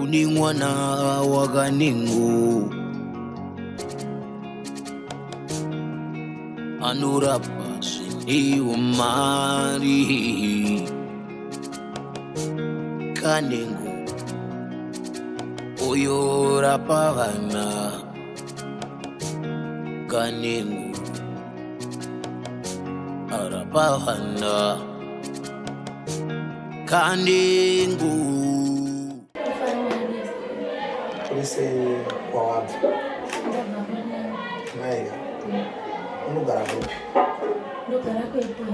uni mwana wakaningu anurapa siniumari kanengu oyorapa vana kanengu arapa vana kanengu. Polisi kwa wapi? Maiga. Unogara kupi? Ndogara kwepo.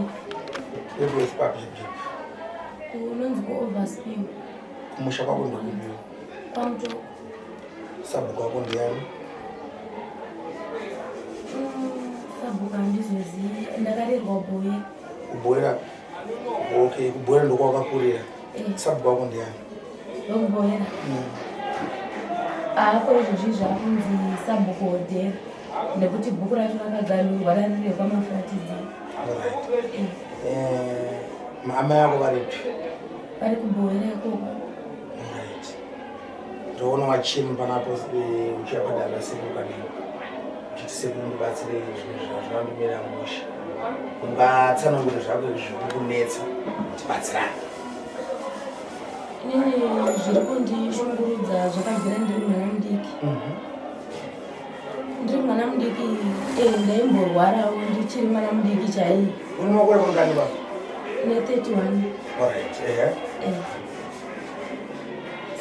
Kwepo papi jipi. Unonzi overspill. Kumusha kwako ndo kupi? Pamto. Sabu kwako ndiani? Sabu kandizozi. Ndakarerwa boye. Kuboera? Okay, kuboera ndo kwako kurira. Sabu kwako ndiani? Boera. Ako izvozvi zvakunzi sabhukodhe nekuti bhuku racho rakaganurwa rarire kwamafuratidzo. Amai ako varipi? Vari kuboera ikoko. Ndoona wachimi panapo uchiyabhadhara sekukadini uchiti sekundibatsire zvinhu zvinondimira musha ungatsanangura zvako zvirikukunetsa tibatsirane. Inini zviri kundishungurudza zvakabvira ndiri mwana mudiki. Ndiri mwana mudiki ndaimborwarawo ndichiri mwana mudiki chaiye. Une makore mangani baba? Ne 31. Alright,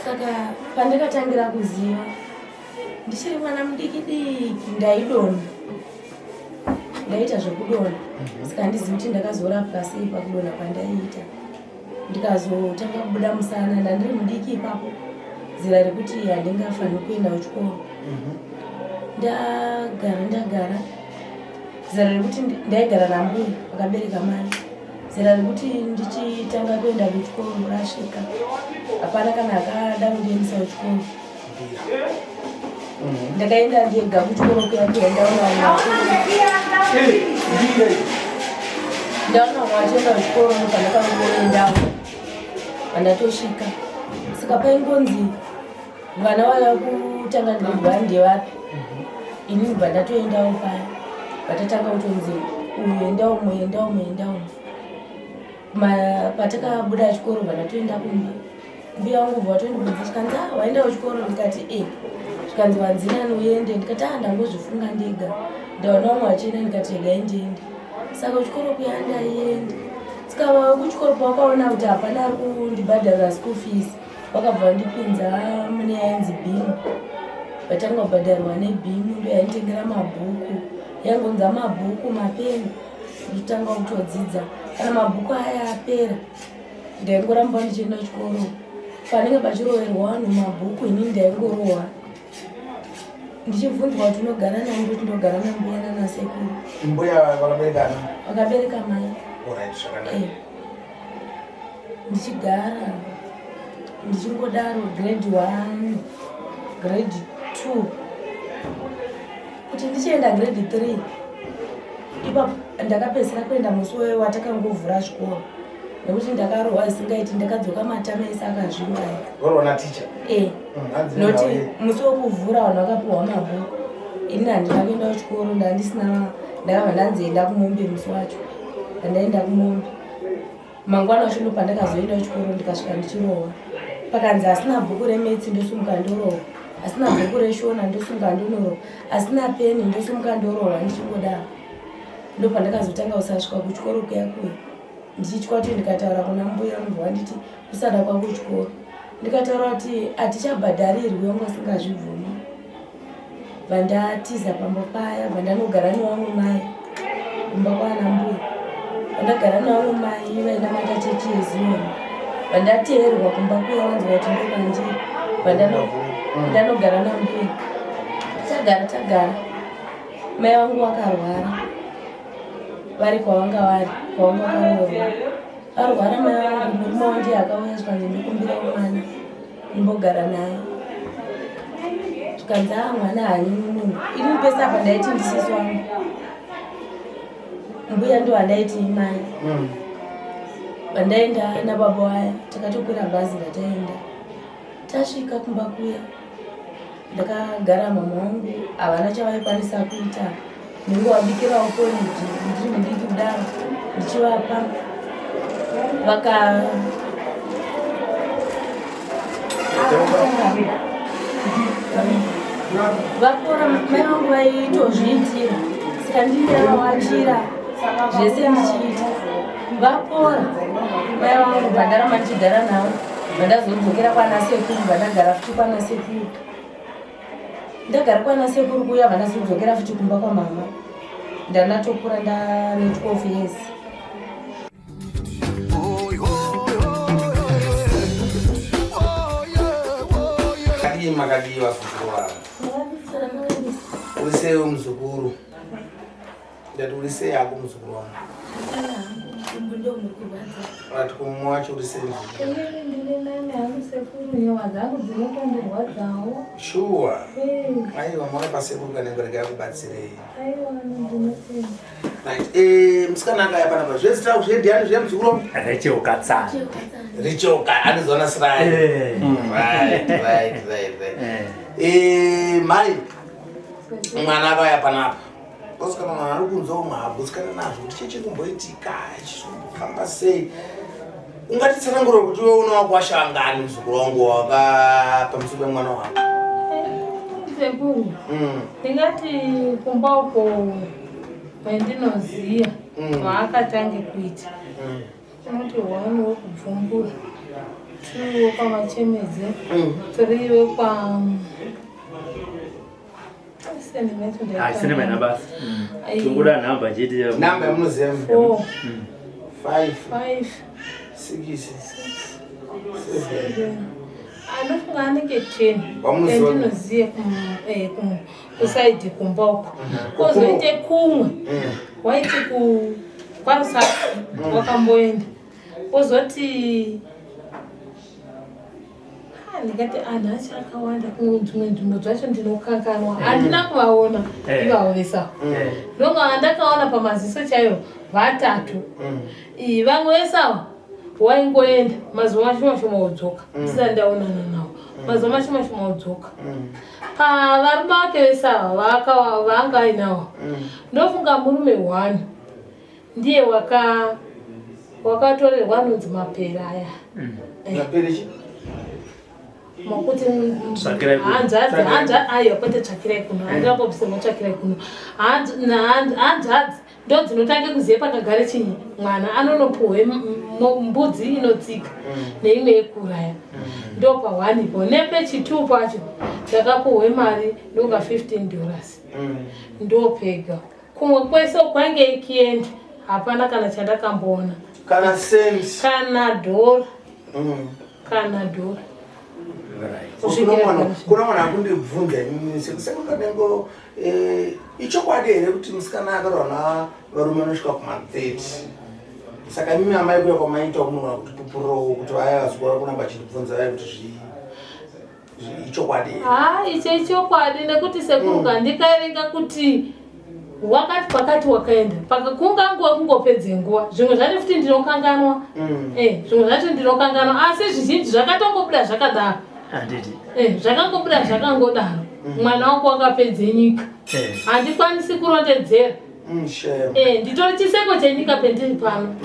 Saka pandakatangira kuziva ndichiri mwana mudiki diki ndaidonha. Ndaita zvekudonha. Saka handizivi kuti ndakazorapwa sei pakudonha pandaiita. Ndikazotanga kubuda musana ndandiri mudiki ipapo zera rekuti handingafaniri kuenda kuchikoro. Ndagara zera rekuti ndaigara nambuya vakabereka mai. Zera rekuti ndichitanga kuenda kuchikoro rasvika hapana kana akada kundiendesa kuchikoro. Ndakaenda ndega kuchikoro kuya ndaona vachienda kuchikoro pandakaendawo pandatosvika. Saka paingonzi vana vaya kutanga ndibva ndevapi. Inini bva ndatoendawo paya patatanga kutonzi uyu enda umwe enda umwe enda umwe. Patakabuda chikoro bva ndatoenda kumba. Mbuya wangu bva vatondibvunza chikanzi waenda kuchikoro? Ndikati chikanzi wanzinani uende? Ndikati ndangozvifunga ndega ndaona umwe achienda ndikati regai ndiende. Saka kuchikoro kuya ndaienda. Saka kuchikoro pawakaona kuti hapana kundibhadharira school fees vakabva vandipinza mune yainzi bhimu. Vatanga kubhadharwa nebhimu ndo yainditengera mabhuku. Yangonza mabhuku mapeni ndotanga kutodzidza. Kana mabhuku aya apera ndaingoramba ndichienda kuchikoro. Panenge pachiroverwa vanhu mabhuku inini ndaingorohwa. Ndichibvunzwa kuti unogara nani ndoti ndogara nambuya nanasekuru. Mbuya vakaberekana? Vakabereka mai. Alright, zvakanaka. Ndichigara ndichingodaro grade 1 grade 2 kuti ndichienda grade 3 ipapo ndakapedzisira kuenda musi watakangovhura chikoro nekuti ndakarohwa isingaiti ndakadzoka matama ese akazvimbai. Warohwa naticha? Noti musi wokuvhura vanhu vakapiwa mabhuku. Ini handina kuenda kuchikoro ndandisina ndakabva ndanzienda kumombe musi wacho. Ndaenda kumombe mangwana wacho ndo pandakazoenda kuchikoro ndikasvika ndichirohwa. Pakanzi asina bhuku remetsi ndosumuka ndorohwa, asina bhuku reshona ndosumuka ndonorohwa, asina peni ndosumuka ndorohwa ndichingodaro. Ndo pandakazotanga kusasvika kuchikoro kuya kuya. Ndichitya kuti ndikataura kuna mbuya wangu wanditi kusada kwako kuchikoro. Ndikataura kuti hatichabhadharirwi wangu asingazvibvumi. Vandatiza pambo paya vandanogara nevamwe mai kumba kwana mbuya. Vandagara nevamwe mai vaina matachechi ezioni. Vandateerwa kumba kuya vanzi kuti ndokandiri. Vandanogara nambuya. Tagara. Mai vangu vakarwara. Vari kwavanga vakarorwa. Arwara mai vangu murume wanje akauya zvikanzi ndikumbira umwana ndimbogara naye. Zvikanzi mwana haanyimi munhu. Ini pese apa ndaiti ndisisi wangu. Mbuya ndo handaiti mai. Pandaenda nababa waya takatokwira bhazi rataenda. Tasvika kumba kuya. Ndakagara mama wangu avana chavaikwanisa kuita. Ndingowabikira uponiji ndiri mudiki kudaro ndichivapa vapora mai vangu vaitozviitira saka ndinavawachira zvese ndichiita vapora mai vangu bvandaramba ndichigara navo vandazodzokera kwana sekuru vandagara futi kwana sekuru ndagara kwana sekuru kuya vandazodzokera futi kumba kwamama ndanatokura ndane 12 years. Makadiwa sukuru ulise umzukuru ndati ulise yako mzukuru wangu wati kumwacho ulise sure aiwa mwana pasekuru kanengereka kubatsirei right msikana anga yapana pa zvesta kuzvendiani zvemzukuru rechokatsana richoka anizona Sly right mai mwana akaya panapa usikana mwana ari kunzwa umwe habusikana nazvo kuti cheche kumboitika chifamba sei ungatitsanangura kuti iwe una wakwashangani muzukuru wangu waka pamusoro pemwana wako sekuru ndingati kumba uko kwendinoziya vaakatange kuita unoti 1 wokubvumbura 2 wokwamachemedze 3 wokwa asine basi tunguda namba chiti namba yamunoziva 4 5 6 7 anofunga anenge 10 endinoziye kusaidhi kumba uko kozoite kumwe waiti kwarusati wakamboenda kozoti ndikati anhu acho akawanda kumwe nzvimbo dzacho ndinokanganwa handina kuvaona ivavo vesawa ndonga ndakaona pamaziso chaivo 3 vamwe vesawa waingoenda mazuva mashoma wodzoka ndisati ndaonana navo mazuva mashoma wodzoka pavarume vake vesawa vaanga ainawo ndofunga murume 1 ndiye wakatorerwa anonzi mapere aya makuti hanzvadzi aiwa kwete tsvakirai kuno handingambobvisema tsvakirai kuno hanzvadzi ndo dzinotange kuziva pakagare chinyi mwana anonopuhwe mbudzi inotsika neimwe yekuraya ndo pa1 ipo nepechi2 pacho ndakapuhwe mari ndonga $15 ndopega kumwe kwese kwange ikienda hapana kana chandakamboona kana cents kana $1 kana $1 kuna mwana akundibvunza sekukanengo ichokwadi here kuti musikana akarwana varume vanosvika kuma30 saka mimi amai kuya kwamaita munogona kuti pupuro kuti vayazwa kunamba chindibvunza vai kuti ichokwadi icho ichokwadi nekuti sekuruka ndikaerenga kuti wakati pakati wakaenda kunganguva kungopedze nguva zvimwe zvacho futi ndinokanganwa zvimwe zvacho ndinokanganwa asi zvizhinji zvakatongobuda zvakadaro zvakangobuda zvakangodaro mwana wangu wakapedze nyika handikwanisi kurondedzera nditori chiseko chenyika pendiri pano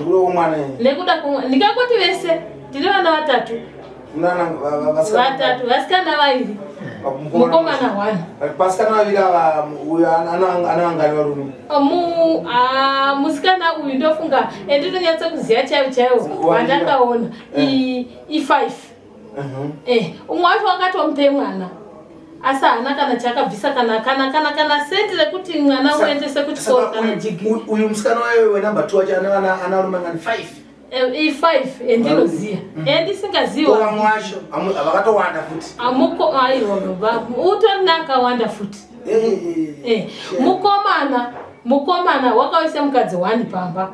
nekuda ndingangoti vese ndine vana 3 vasikana 2 mukomana 1 pasikana vaviri ava uyo anavangani varume musikana uyu ndofunga endinonyatsa kuziva chaivo chaivo vandakaona i5 umwe wacho wakatomupe mwana asi haana kana chakabvisa kana senti rekuti mwana uendese kuchikoro kana jigi uyu musikana wayo wenamba 2 wacho ana varume ngani 5 E5 endinoziya endisingaziwa vamwe vacho vakatowanda futi amuko aiwa utori nakawanda futi mukomana wakaise mukadzi 1 pamba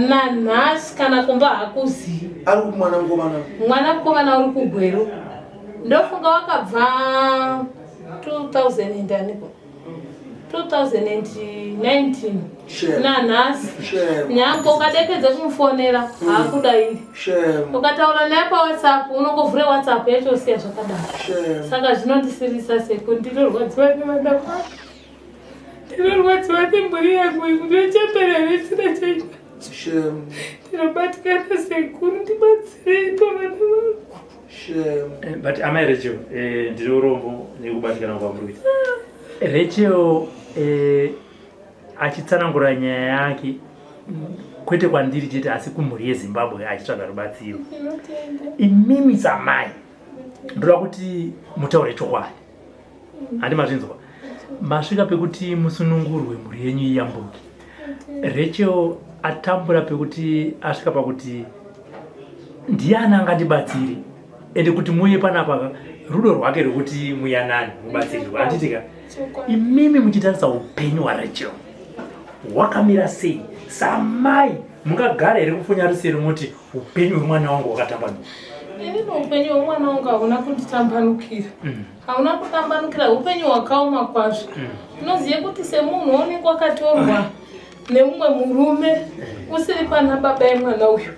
nanhasi kana kumba hakuzivi ari kumwana mukomana uri kugweru ndofunga wakabva 2000 ndaniko 2019 nanhasi nyangwe ukadekedza kumufonera hakudairi ukataura naye paWhatsApp unongovhure WhatsApp yacho siya zvakadaro saka zvinondisirisa seko ndinorwadziwa nevana vangu ndinorwadziwa nemburi yangu ndinochemberere sina chaiko ndinobatikana sekuru ndibatsirei pavana vangu but amai Rachel ndiri urombo nekubatikana kwamuri kuita Rachel achitsanangura nyaya yake kwete kwandiri chete asi kumhuri yeZimbabwe achitsvaga rubatsiro. Imimi samai ndoda kuti mutaure chokwadi. Handi mazvinzwa. Masvika pekuti musunungurwe mhuri yenyu yambuke. Rachel atambura pekuti asvika pakuti ndiani angandibatsire ende kuti muye panapa rudo rwake rwekuti muyanani mubatsirirwa. Anditika imimi muchitarisa upenyu hwaRachel hwakamira sei? Samai mungagara here kufunyariseri muti upenyu hwemwana wangu hwakatambanuka? Inini upenyu hwemwana wangu hauna kunditambanukira. Hauna kutambanukira, upenyu hwakaoma kwazvo. Unoziva kuti semunhu unenge wakatorwa nemumwe murume usiri pana baba yemwana uyu.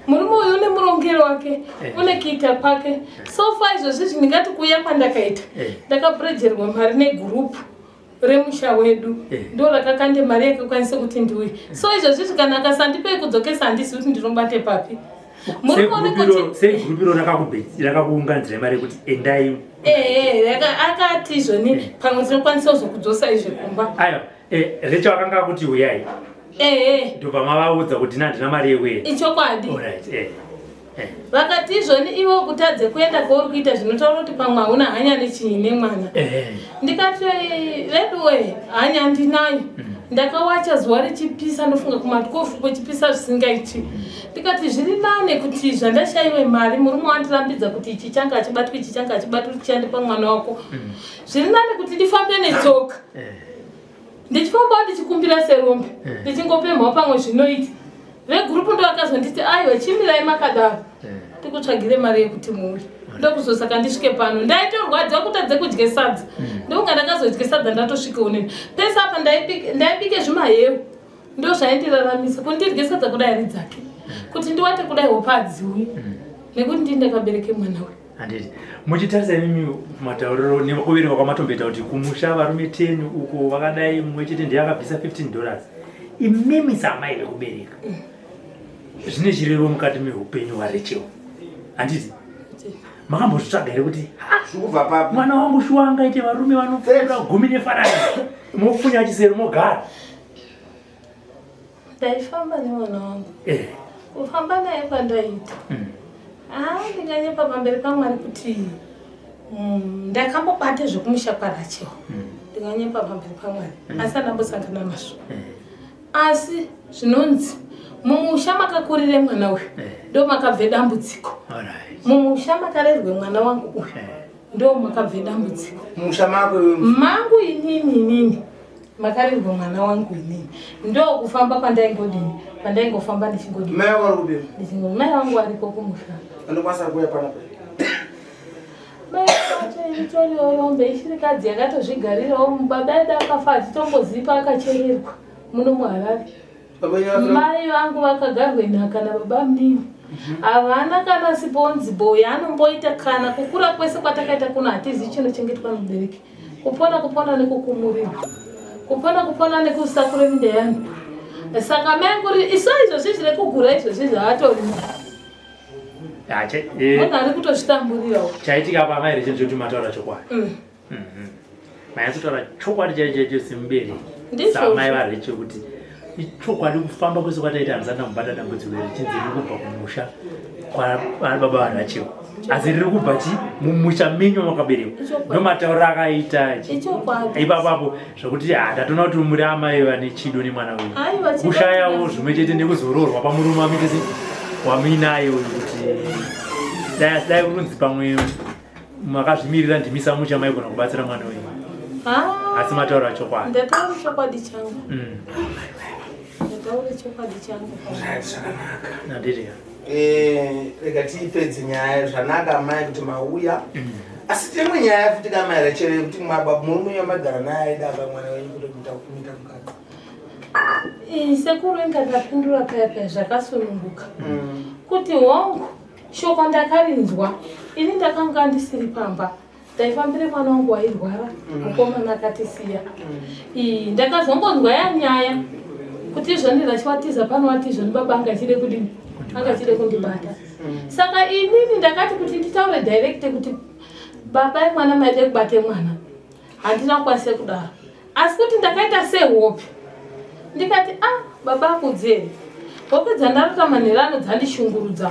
Murume uyu une murongero wake, une kuita kwake. So far izvozvi ndingati kuuya kwandakaita ndakabhurejerwa mari negurupu remusha wedu ndo rakakande mari yakakwanisa kuti ndiuye. So izvozvi kana akasandipei kudzokesa handisi kuti ndinobate papi. Sei gurupiro rakakuunganidzira mari yekuti endai? Akati izvoni pamwe tinokwanisa kuzokudzosa izve kumba. Aiwa, Rachel akanga kuti uyai? Ndobva mavaudza kuti ndina mari yekuenda? Ichokwadi. Vakati izvoni ivo kutadze kuenda kwauri kuita zvinotaura kuti pamwe hauna hanya nechinyi nemwana. Ndikati veduwe hanya ndinayo. Ndakawacha zuva richipisa ndofunga kumatikofu kwechipisa zvisingaiti. Ndikati zviri nane kuti zvandashaiwe mari murume wandirambidza kuti ichi changa achibatwa ichi changa achibatwa tichandipa mwana wako. Zviri nane kuti ndifambe netsoka. Ndichifamba ndichikumbira serombe. Ndichingopemhawo pamwe zvinoita. Vegurupu ndo vakazonditi aiwa chimirai makadaro. Tikutsvagire mari yekuti muuye. Ndokuzosaka ndisvike pano. Ndaitorwadziwa kutadze kudye sadza. Ndonga ndakazodye sadza ndatosvika unene. Pese apa ndaibike zvimahewu. Ndo zvaindiraramisa kuti ndirye sadza kudai ridzake. Kuti ndiwate kudai hopa hadziuyi. Nekuti ndindakabereke mwana we. Handiti. Muchitarisa imimi matauriro nekuverenga kwamatombeta kuti kumusha varume 10 uko vakadai mumwe chete ndiyakabvisa $15. Imimi samai rekubereka. Zvine chirevo mukati meupenyu hwaRachel. Handiti. Makambozvitsvaga here kuti mwana wangu shuwa angaite varume vanopfuura 10 nefarani mofunya achisero mogara? Ndaifamba nemwana wangu. Kufamba naye kwandaita. Ndinganyepa pamberi paMwari kuti ndakambobate zvokumusha kwaRachel. Ndinganyepa pamberi paMwari. Asi andambosangana nazvo. Asi zvinonzi mumusha makakurire mwana uyu ndo makabve dambudziko. Mumusha makarerwe mwana wangu uyu ndo makabve dambudziko. Mumusha mangu inini makarerwe mwana wangu inini ndo kufamba kwandaingodini pandaingofamba ndichingodini. Mai wangu mai wangu aripo kumusha. Anokwanisa kuuya panapa. Mai wacho itoriwo rombe ishirikadzi yakatozvigarirawo baba edu akafa atitombozipa akachererwa muno muHarare. Mai vangu vakagarwe nhaka nababa mudini. Havana kana sibonzi boy anomboita kana kukura kwese kwatakaita kuno hatizi chinochengetwa mubereki. Kupona nekukumurirwa. Kupona nekusakura minda yangu. Saka manguri iso izvozvi zviri kugura izvozvi zvaatorimo. Munhu ari kutozvitamburirawo. Chaitika apa mai Rachel kuti mataura chokwadi. Mayatsotaura chokwadi chaicho simubereki. Samai vaRachel kuti ichokwadi kufamba kwese kwataita hanzana mubata dambudziko richinzi riri kubva kumusha kwababa vaRachel. Asi riri kubva mumusha menyu makaberekwa. Ndomataura akaita ipapapo zvokuti ndatona kuti muri amai vane chido nemwana uyu. Kushayawo zvimwe chete nekuzororwa pamurume amitesi waminayo kuti dai kunzi pamwe makazvimirira ndimisa musha maigona kubatsira mwana uyu. Asi mataura chokwadi. Ndataura chokwadi changu. Ndataura chokwadi changu. Nandiri. Rega tipedze nyaya zvanaka mai kuti mauya. asi temwe nyaya futi kamera chere kuti mababa murume yamagara naye dava mwana wenyu kuti kumita mukadzi. Sekuru ingandapindura paya zvakasununguka kuti hongu shoko ndakarinzwa ini ndakanga ndisiri pamba ndaifambire mwana wangu wairwara mukomana akatisiya. Ndakazongonzwa yanyaya kuti izvoni ndachiwatiza pano watizvo baba angachide kundibata. Saka inini ndakati kuti nditaure direct kuti baba emwana maide kubate mwana handina kukwanise kudaro, asi kuti ndakaita sehope ndikati baba akudzeri hope dzandarota manherano dzandishungurudza.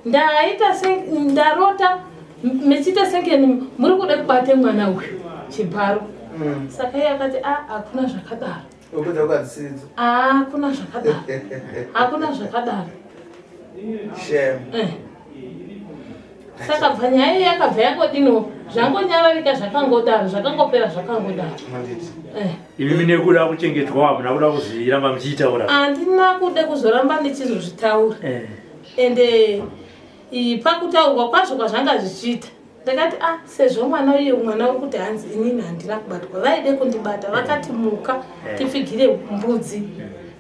Ndarota mechita senge muri kude kubate mwana uyu chibharo. Saka iye akati hakuna zvakadaro. Hakuna zvakadaro. Saka bvanya iye yakabva yangodino zvangonyararika zvakangodaro zvakangopera zvakangodaro. Imi nekuda kuchengetwa hamuna kuda kuzviramba muchiitaura? Handina kude kuzoramba ndichizozvitaura. Ende pakutaurwa kwazvo kwazvanga zvichiita ndakati sezvo mwana uyu mwana uri kuti hanzi inini handina kubatwa vaide kundibata vakati muka tipfigire mbudzi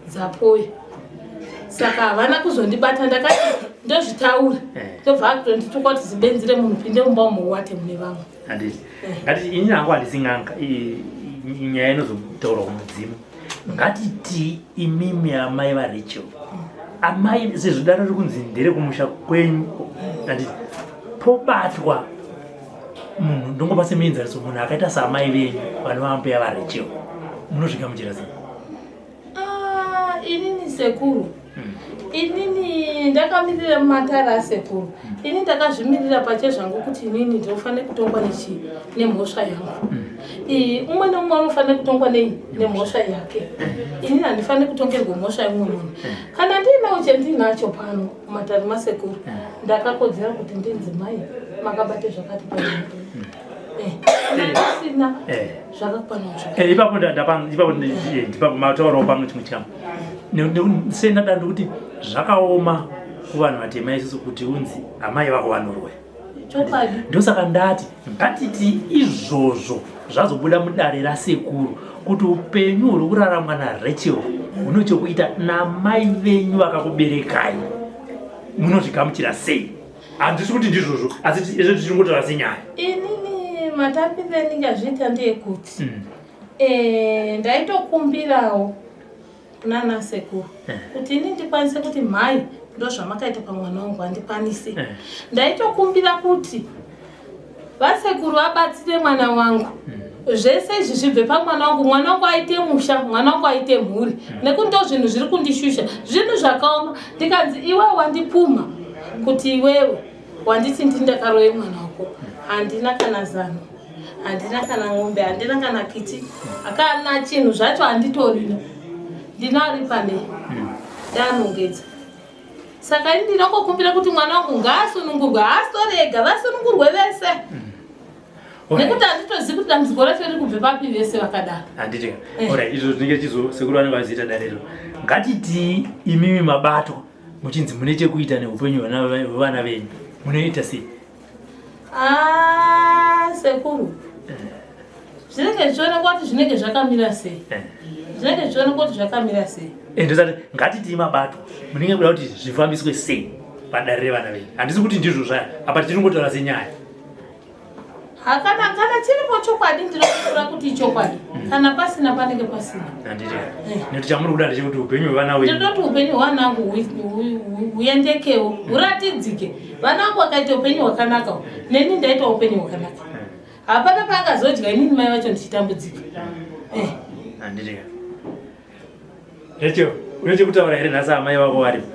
dzapoya. Saka havana kuzondibata ndakati ndozvitaura ndobva akutondituka kuti zibenzire munhu pinde mumba umuwate mune vamwe. Handiti ngati inini hangu handisi n'anga nyaya inozotaurwa kumudzimu. Ngatiti imimi amai vaRachel amai sezvo daro riri kunzi ndere kumusha kwenyu handiti pobatwa munhu ndongopa semuenzaniso munhu akaita saamai venyu vanovambuya vaRachel munozvigamuchira sei? Inini sekuru inini ndakamirira mumatara asekuru. Ini ndakazvimirira pache zvangu kuti inini ndinofanira kutongwa nemhosva yangu. Umwe neumwe unofanira kutongwa nemhosva yake. Inini handifaniri kutongerwa mhosva yemumwe munhu. Kana ndiinacho chandinacho pano mumatare masekuru ndakakodzera kuti ndinzi mai makabate zvakati pasina zvakakwana ipapo mataurawo pamwe chimwe chikamu sendada ndikuti zvakaoma kuvanhu vatema isusu kuti unzi amai vako vanorwe. Ndosaka ndati ngatiti izvozvo zvazobuda mudare rasekuru kuti upenyu huri kuraramwa naRachel huno chokuita namai venyu vakakuberekai munozvigamuchira sei? Handisi kuti ndizvozvo asi izvo tichingotara senyaya. Inini matapiro endingazviita ndeyekuti ndaitokumbirawo kunana sekuru kuti ini ndikwanise kuti mhai ndozvamakaita pamwana wangu handikwanisi. Ndaitokumbira kuti vasekuru vabatsire mwana wangu zvese izvi zvibve pamwana wangu. Mwana wangu aite musha, mwana wangu aite mhuri nekuti ndo zvinhu zviri kundishusha zvinhu zvakaoma. Ndikanzi iwewe wandipuma kuti iwewe wanditi ndindakaroye mwana wako handina kana zano handina kana ng'ombe handina kana kiti hakana chinhu zvacho handitorina ndinari pane ndanongedza. Saka ini ndinongokumbira kuti mwana wangu ngaasunungurwe haasitorega vasunungurwe vese nekuti handitozivi kuti dambudziko racho riri kubve papi vese vakadaro. Handiti izvo zvinenge chizosekuru vanenge vaziita darero. Ngatiti imimi mabato muchinzi mune chekuita neupenyu hwevana venyu munoita sei? Sekuru zvinenge zvichionekwa kuti zvinenge zvakamira sei? Zvinenge zvichionekwa kuti zvakamira sei? Ndosati ngatiti mabato munenge kuda kuti zvifambiswe sei padare revana venyu? Handisi kuti ndizvo zvaya apa tiringotaura senyaya. Kana chiripo chokwadi ndinokumbira kuti chokwadi kana pasina panenge pasina. Handiti nekuti chamuri kuda ndechekuti upenyu hwevana venyu ndinoti upenyu hwanangu huendekewo huratidzike. Vana vangu vakaita upenyu hwakanaka neni ndaita upenyu hwakanaka. Hapana paangazodya inini mai vacho ndichitambudzika. Handiti Rachel une chekutaura here nhasi amai vako varipo?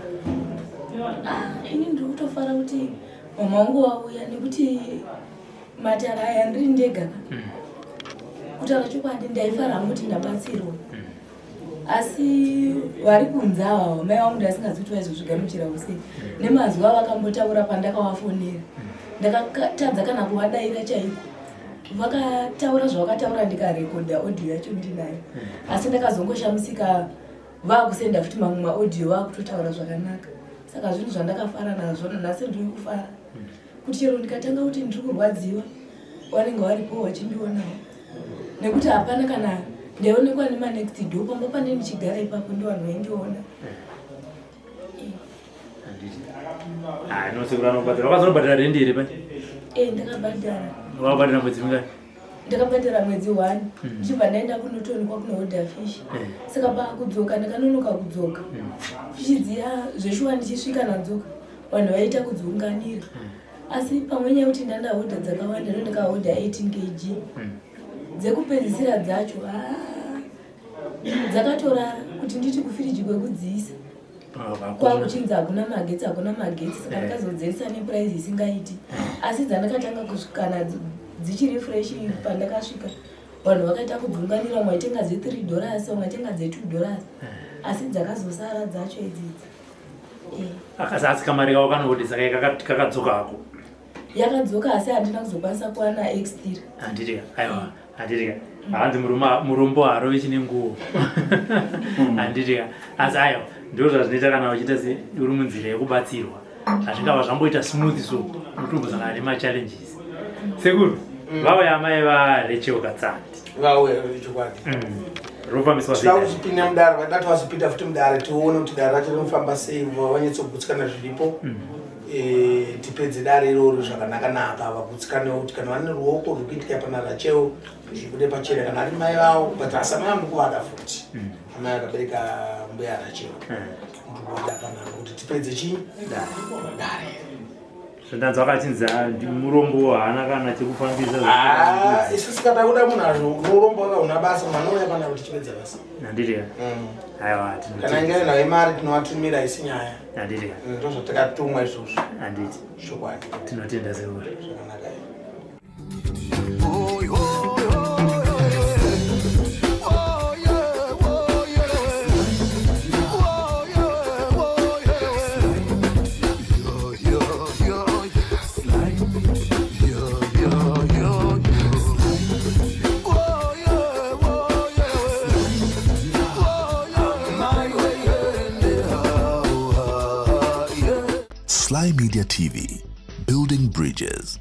Ini ndiri kutofara kuti mama wangu wauya nekuti matara aya ndiri ndega kutaura chokwadi ndaifara hangu kuti ndabatsirwa asi vari kunze ava mai vangu ndasingazi kuti vaizozvigamuchirawo sei nemazuva vakambotaura pandakavafonera ndakatadza kana kuvadaira chaiko. Vakataura zvavakataura ndikarekodha audio yacho ndinayo asi ndakazongoshamusika vakusenda futi mamwe audio vakutotaura zvakanaka. Saka zvinhu zvandakafara nazvo nhasi ndiri kufara kuti chero ndikatanga kuti ndiri kurwadziwa vanenge varipo vachindionawo nekuti hapana kana ndaionekwa nemanext door pamba pane ndichigara ipapo ndo vanhu vaindiona. Wakazonobhadhara rendi here pai? Ndakabhadhara. Wakabhadhara mwedzi mingani? Ndakabhadhara mwedzi 1 ndichibva ndaenda kunotonikwa kuna order fish. Saka pakudzoka ndakanonoka kudzoka. Fish dziya zveshuwa ndichisvika nadzoka vanhu vaita kudziunganira. Asi pamwe nyaya kuti ndanda order dzakawanda ndaka order 18 kg. Dzekupedzisira dzacho dzakatorara kuti nditi kufiriji kwekudziisa. Kwakuchinza hakuna magetsi saka ndakazodzerisa neprice isingaiti. Asi dzandakatanga kusvikana dzichiri fresh pandakasvika vanhu vakaita kubvunganira umwe aitenga $3 umwe aitenga $2 asi dzakazosara dzacho idzidzi. Asi kamari kako kanoti saka kakadzoka hako yakadzoka asi handina kuzokwanisa kuwana extra. Handitika hanzi murombo haro ichine nguo handitika asi aiwa ndo zvazvinoita kana uchita uri munzira yekubatsirwa hazvingava zvamboita smooth so unotombosangana nemachallenges. Sekuru vauya amai vaRachel Katsandi vauya chokwadi ropambiswa zvipinda mudare vadati vazopinda futi mudare tione kuti dare racho rinofamba sei vanyatsogutsika zviripo tipedze dare iroro zvakanaka vagutsikanewo kuti kana vane ruoko rwekuitika pana Rachel zvibude pachena kana ari mai vavo but asi amai vanokuvada futi amai akabereka mbuya Rachel ndikuwada panaro kuti tipedze chii dare. Zvandanzi wakachinza murombo haana kana chekufambisa isusu kada kuda munhu azvo unorombo wakauna basa mwana uya pana kuti chipedza basa handitika aiwa kana ingene nayo imari tinovatumira isi nyaya handitika ndo zvatakatumwa izvozvo handiti chokwadi tinotenda seuri zvakanaka. Sly Media TV, building bridges.